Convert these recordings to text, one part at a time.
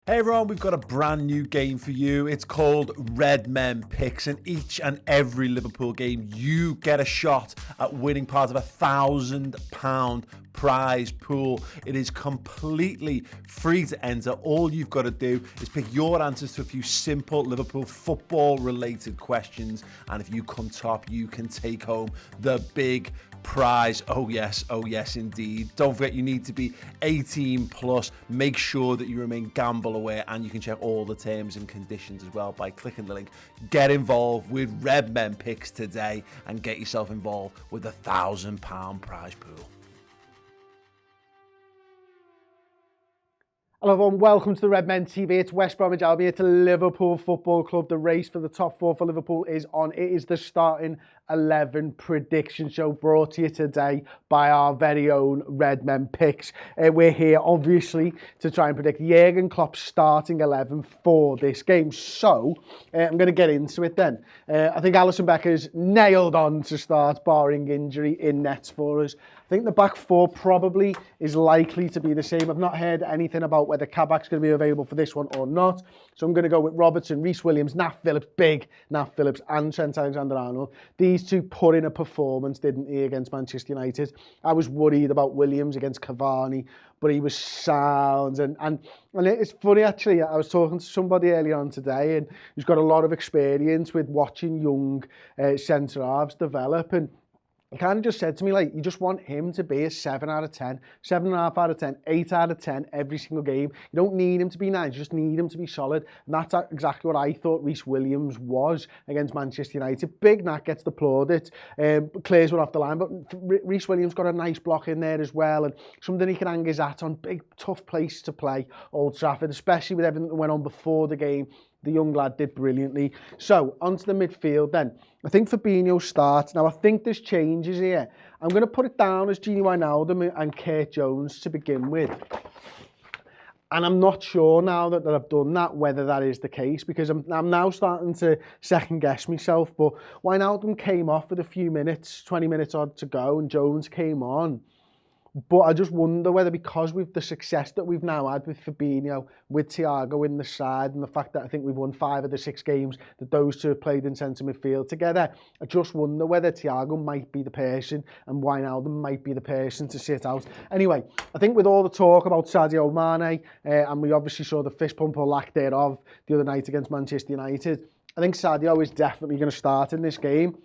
Hey everyone, we've got a brand new game for you. It's called Redmen Picks, and each and every Liverpool game you get a shot at winning part of £1,000 prize pool. It is completely free to enter. All you've got to do is pick your answers to a few simple Liverpool football related questions, and if you come top, you can take home the big prize. Oh yes indeed. Don't forget, you need to be 18 plus. Make sure that you remain gamble aware, and you can check all the terms and conditions as well by clicking the link. Get involved with Redmen Picks today and get yourself involved with the £1,000 prize pool. Hello everyone, welcome to the Redmen TV. It's West Bromwich Albion, it's a Liverpool Football Club. The race for the top four for Liverpool is on. It is the starting 11 prediction show brought to you today by our very own Redmen Picks. We're here obviously to try and predict Jurgen Klopp's starting 11 for this game. So I'm going to get into it then. I think Alisson Becker's nailed on to start, barring injury, in nets for us. I think the back four probably is likely to be the same. I've not heard anything about whether Kabak's going to be available for this one or not. So I'm going to go with Robertson, Reece Williams, Nat Phillips, big Nat Phillips, and Trent Alexander-Arnold. These two put in a performance, didn't he, against Manchester United? I was worried about Williams against Cavani, but he was sound. And it's funny, actually, I was talking to somebody earlier on today, and who's got a lot of experience with watching young centre-halves develop, and he kind of just said to me, like, you just want him to be a 7 out of 10, 7.5 out of 10, 8 out of 10 every single game. You don't need him to be 9, you just need him to be solid. And that's exactly what I thought Reece Williams was against Manchester United. Big Nat gets the plaudits, clears one off the line, but Reece Williams got a nice block in there as well, and something he can hang his hat on. Big, tough place to play, Old Trafford, especially with everything that went on before the game. The young lad did brilliantly. So, onto the midfield then. I think Fabinho starts. Now, I think there's changes here. I'm going to put it down as Gini Wijnaldum and Kurt Jones to begin with. And I'm not sure now that I've done that, whether that is the case, because I'm now starting to second guess myself. But Wijnaldum came off with a few minutes, 20 minutes odd to go, and Jones came on. But I just wonder whether, because with the success that we've now had with Fabinho, with Thiago in the side, and the fact that I think we've won 5 of the 6 games that those two have played in centre midfield together, I just wonder whether Thiago might be the person and Wijnaldum might be the person to sit out. Anyway, I think with all the talk about Sadio Mane, and we obviously saw the fist pump or lack thereof the other night against Manchester United, I think Sadio is definitely going to start in this game.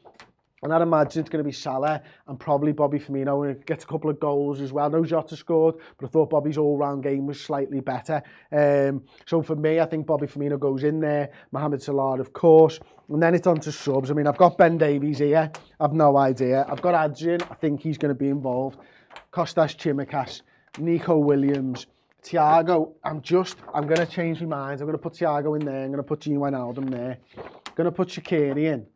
And I'd imagine it's going to be Salah and probably Bobby Firmino, and gets a couple of goals as well. No Jota scored, but I thought Bobby's all-round game was slightly better. So for me, I think Bobby Firmino goes in there. Mohamed Salah, of course. And then it's on to subs. I mean, I've got Ben Davies here. I've no idea. I've got Adrian. I think he's going to be involved. Kostas Tsimikas, Nico Williams, Thiago. I'm going to change my mind. I'm going to put Thiago in there. I'm going to put Gini Wijnaldum there. I'm going to put Shaqiri in.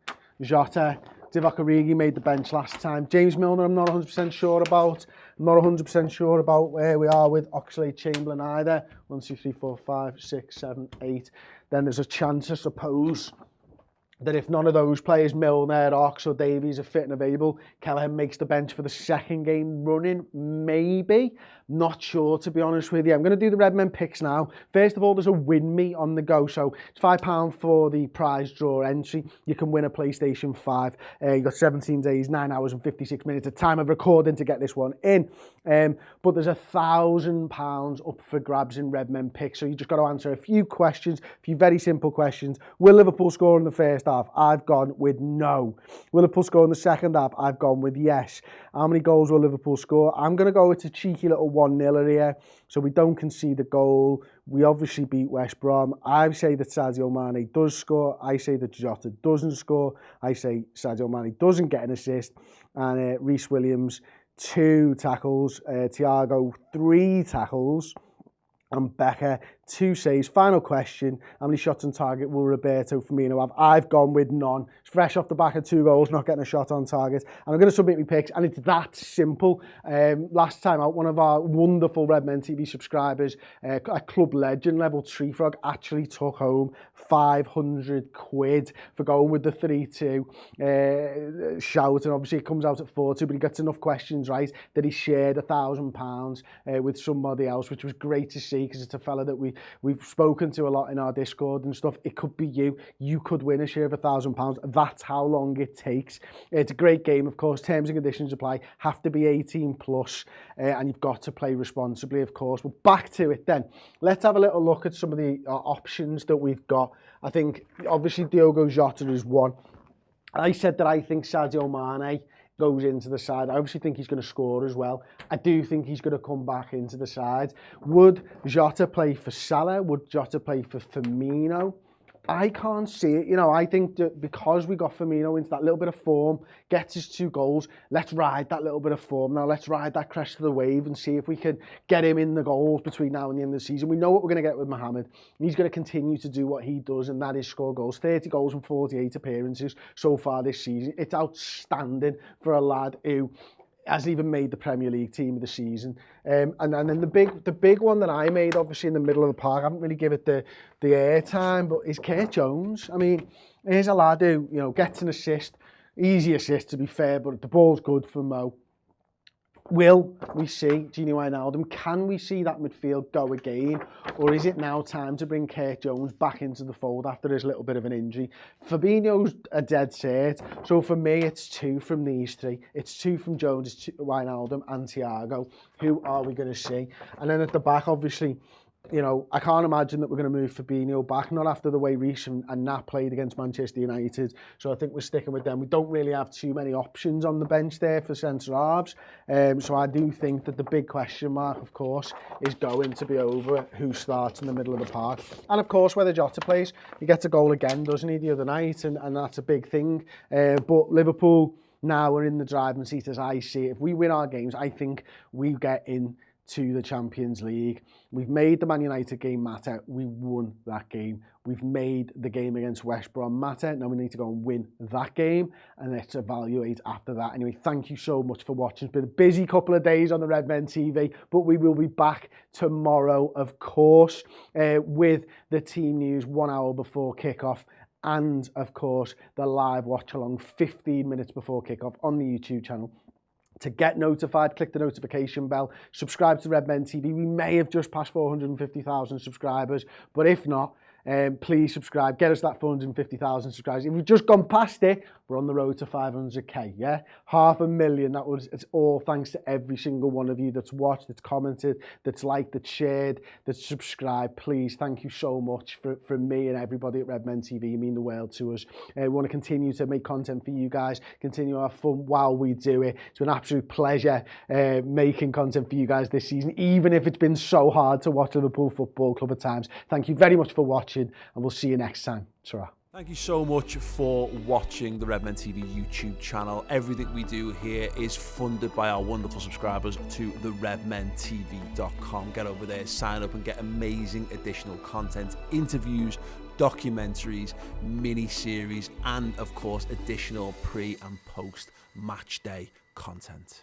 Jota. Divock Origi made the bench last time. James Milner, I'm not 100% sure about. I'm not 100% sure about where we are with Oxlade-Chamberlain either. 1, 2, 3, 4, 5, 6, 7, 8. Then there's a chance, I suppose, that if none of those players, Milner, Ox or Davies, are fit and available, Kelleher makes the bench for the second game running, maybe. Not sure, to be honest with you. I'm going to do the Redmen Picks now. First of all, there's a win me on the go. So it's £5 for the prize draw entry. You can win a PlayStation 5. You've got 17 days, 9 hours and 56 minutes of time of recording to get this one in. But there's £1,000 up for grabs in Redmen Picks. So you just got to answer a few questions, a few very simple questions. Will Liverpool score in the first half? I've gone with no. Will Liverpool score in the second half? I've gone with yes. How many goals will Liverpool score? I'm going to go with a cheeky little 1-0 here, so we don't concede a goal. We obviously beat West Brom. I say that Sadio Mane does score. I say that Jota doesn't score. I say Sadio Mane doesn't get an assist. And Reece Williams, 2 tackles. Thiago, 3 tackles. And Becker, 2 saves. Final question, how many shots on target will Roberto Firmino have? I've gone with none. It's fresh off the back of 2 goals, not getting a shot on target. And I'm going to submit my picks, and it's that simple. Last time out, one of our wonderful Redmen TV subscribers, a club legend level, Tree Frog, actually took home £500 for going with the 3-2 shout. And obviously it comes out at 4-2, but he gets enough questions right that he shared £1,000 with somebody else, which was great to see, because it's a fella that we we've spoken to a lot in our Discord and stuff. It could be you. You could win a share of £1,000. That's how long it takes. It's a great game, of course. Terms and conditions apply. Have to be 18 plus, and you've got to play responsibly, of course. But back to it then. Let's have a little look at some of the options that we've got. I think, obviously, Diogo Jota is one. I said that I think Sadio Mane goes into the side. I obviously think he's going to score as well. I do think he's going to come back into the side. Would Jota play for Salah? Would Jota play for Firmino? I can't see it. You know, I think that because we got Firmino into that little bit of form, gets his 2 goals, let's ride that little bit of form now. Let's ride that crest of the wave and see if we can get him in the goals between now and the end of the season. We know what we're going to get with Mohamed. He's going to continue to do what he does, and that is score goals. 30 goals and 48 appearances so far this season. It's outstanding for a lad who hasn't even made the Premier League team of the season. And then the big one that I made, obviously in the middle of the park, I haven't really given it the airtime, but is Kurt Jones. I mean, here's a lad who, you know, gets an assist, easy assist to be fair, but the ball's good for Mo. Will we see Gini Wijnaldum? Can we see that midfield go again? Or is it now time to bring Kurt Jones back into the fold after his little bit of an injury? Fabinho's a dead cert. So for me, it's 2 from these 3. It's 2 from Jones, it's 2 Wijnaldum and Thiago. Who are we going to see? And then at the back, obviously, you know, I can't imagine that we're going to move Fabinho back, not after the way Reece and Nat played against Manchester United. So I think we're sticking with them. We don't really have too many options on the bench there for centre-halves. So I do think that the big question mark, of course, is going to be over who starts in the middle of the park. And of course, whether Jota plays, he gets a goal again, doesn't he, the other night? And that's a big thing. But Liverpool now are in the driving seat as I see it. If we win our games, I think we get in to the Champions League. We've made the Man United game matter. We won that game. We've made the game against West Brom matter. Now we need to go and win that game, and let's evaluate after that. Anyway, thank you so much for watching. It's been a busy couple of days on the Redmen TV, but we will be back tomorrow, of course, with the team news 1 hour before kickoff. And of course, the live watch along 15 minutes before kickoff on the YouTube channel. To get notified, click the notification bell, subscribe to Redmen TV. We may have just passed 450,000 subscribers, but if not, please subscribe. Get us that 450,000 subscribers. If we've just gone past it, we're on the road to 500k, yeah? 500,000, it's all thanks to every single one of you that's watched, that's commented, that's liked, that's shared, that's subscribed. Please, thank you so much from me and everybody at Redmen TV. You mean the world to us. We want to continue to make content for you guys, continue our fun while we do it. It's been an absolute pleasure making content for you guys this season, even if it's been so hard to watch Liverpool Football Club at times. Thank you very much for watching, and we'll see you next time. Ta-ra. Thank you so much for watching the Redmen TV YouTube channel. Everything we do here is funded by our wonderful subscribers to the redmentv.com. Get over there, sign up and get amazing additional content, interviews, documentaries, mini-series, and of course additional pre and post match day content.